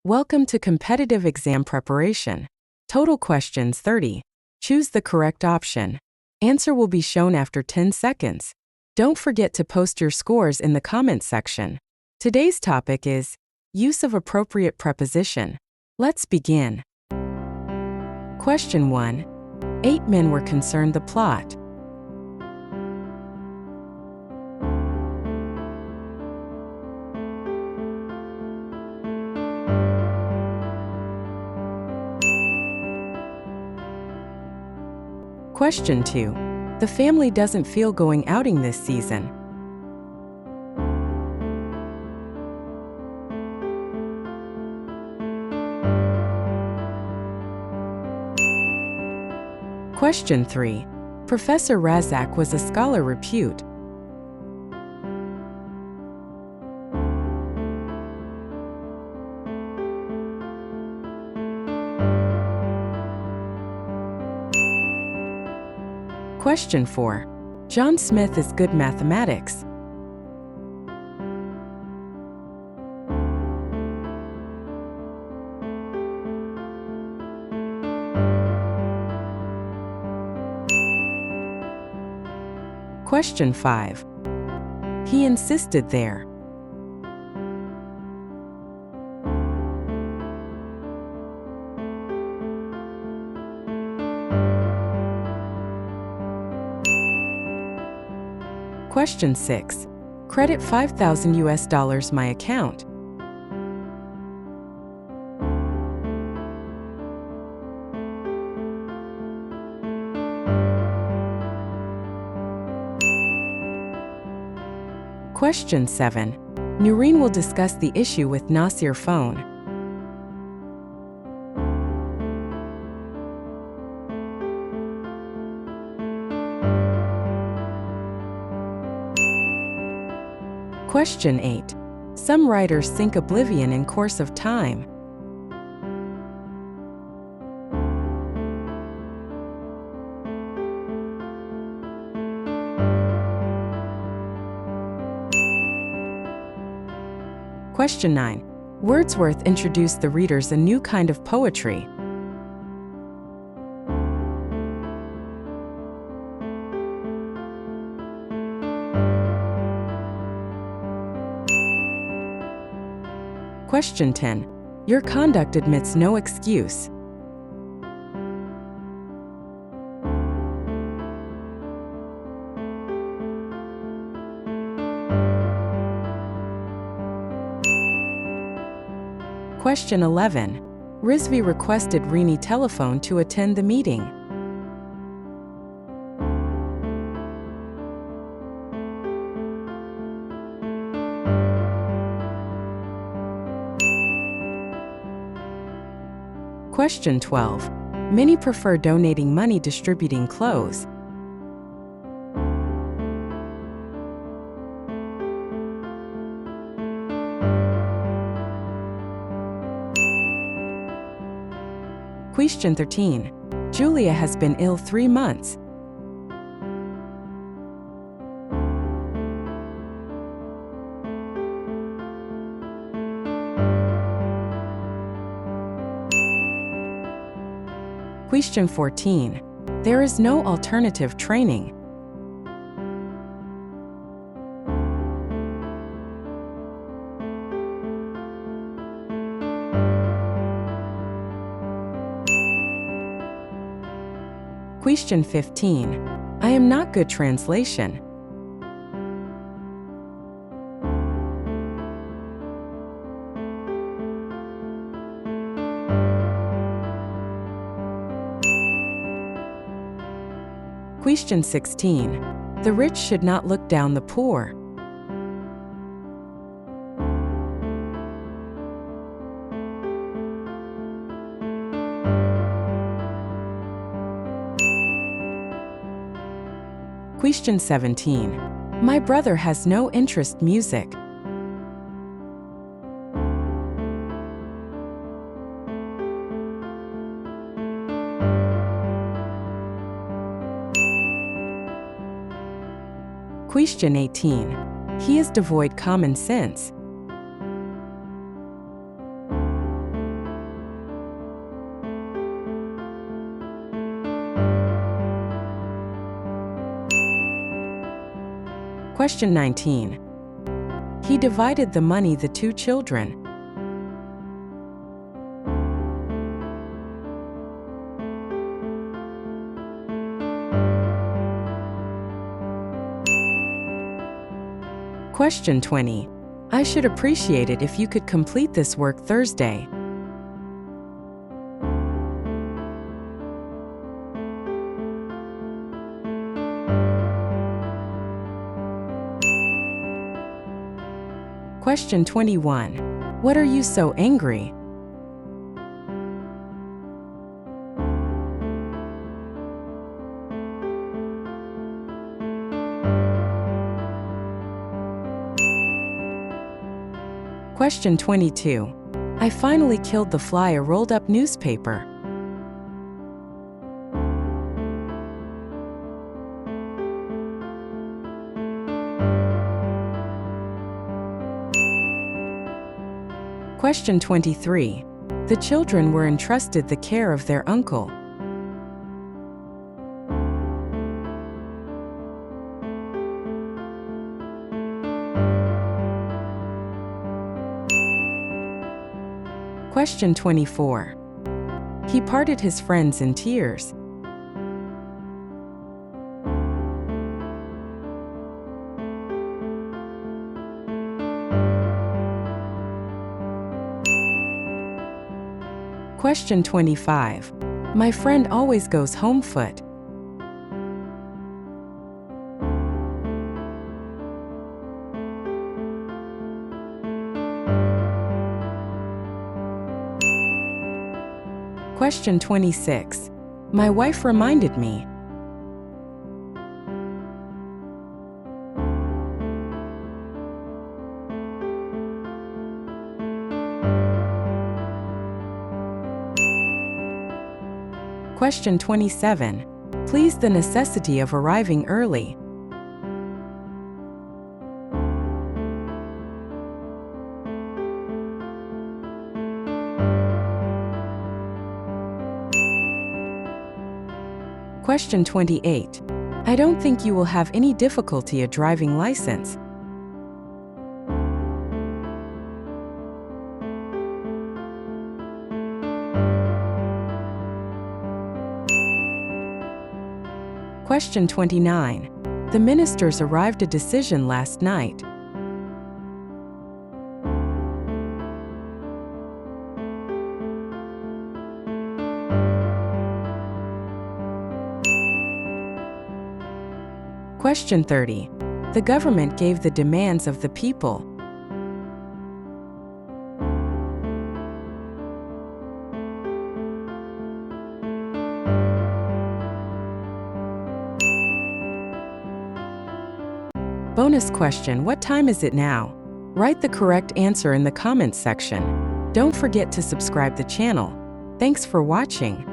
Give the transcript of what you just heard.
Welcome to Competitive Exam Preparation. Total questions 30. Choose the correct option. Answer will be shown after 10 seconds. Don't forget to post your scores in the comments section. Today's topic is use of appropriate preposition. Let's begin. Question 1. 8 men were concerned the plot. Question 2. The family doesn't feel going outing this season. Question 3. Professor Razak was a scholar repute. Question 4. John Smith is good mathematics. Question 5. He insisted there. Question 6. Credit $5,000 my account. Question 7. Noreen will discuss the issue with Nasir phone. Question 8. Some writers sink oblivion in course of time. Question 9. Wordsworth introduced the readers a new kind of poetry. Question 10. Your conduct admits no excuse. Question 11. Rizvi requested Rini telephone to attend the meeting. Question 12. Many prefer donating money distributing clothes. Question 13. Julia has been ill 3 months. Question 14. There is no alternative training. Question 15. I am not good translation. Question 16. The rich should not look down the poor. Question 17. My brother has no interest music. Question 18. He is devoid common sense. Question 19. He divided the money the two children. Question 20. I should appreciate it if you could complete this work Thursday. Question 21. What are you so angry? Question 22. I finally killed the fly, a rolled-up newspaper. Question 23. The children were entrusted the care of their uncle. Question 24. He parted his friends in tears. Question 25. My friend always goes home foot. Question 26. My wife reminded me. Question 27. Please the necessity of arriving early. Question 28. I don't think you will have any difficulty a driving license. Question 29. The ministers arrived at a decision last night. Question 30. The government gave the demands of the people. Bonus question: what time is it now? Write the correct answer in the comments section. Don't forget to subscribe the channel. Thanks for watching.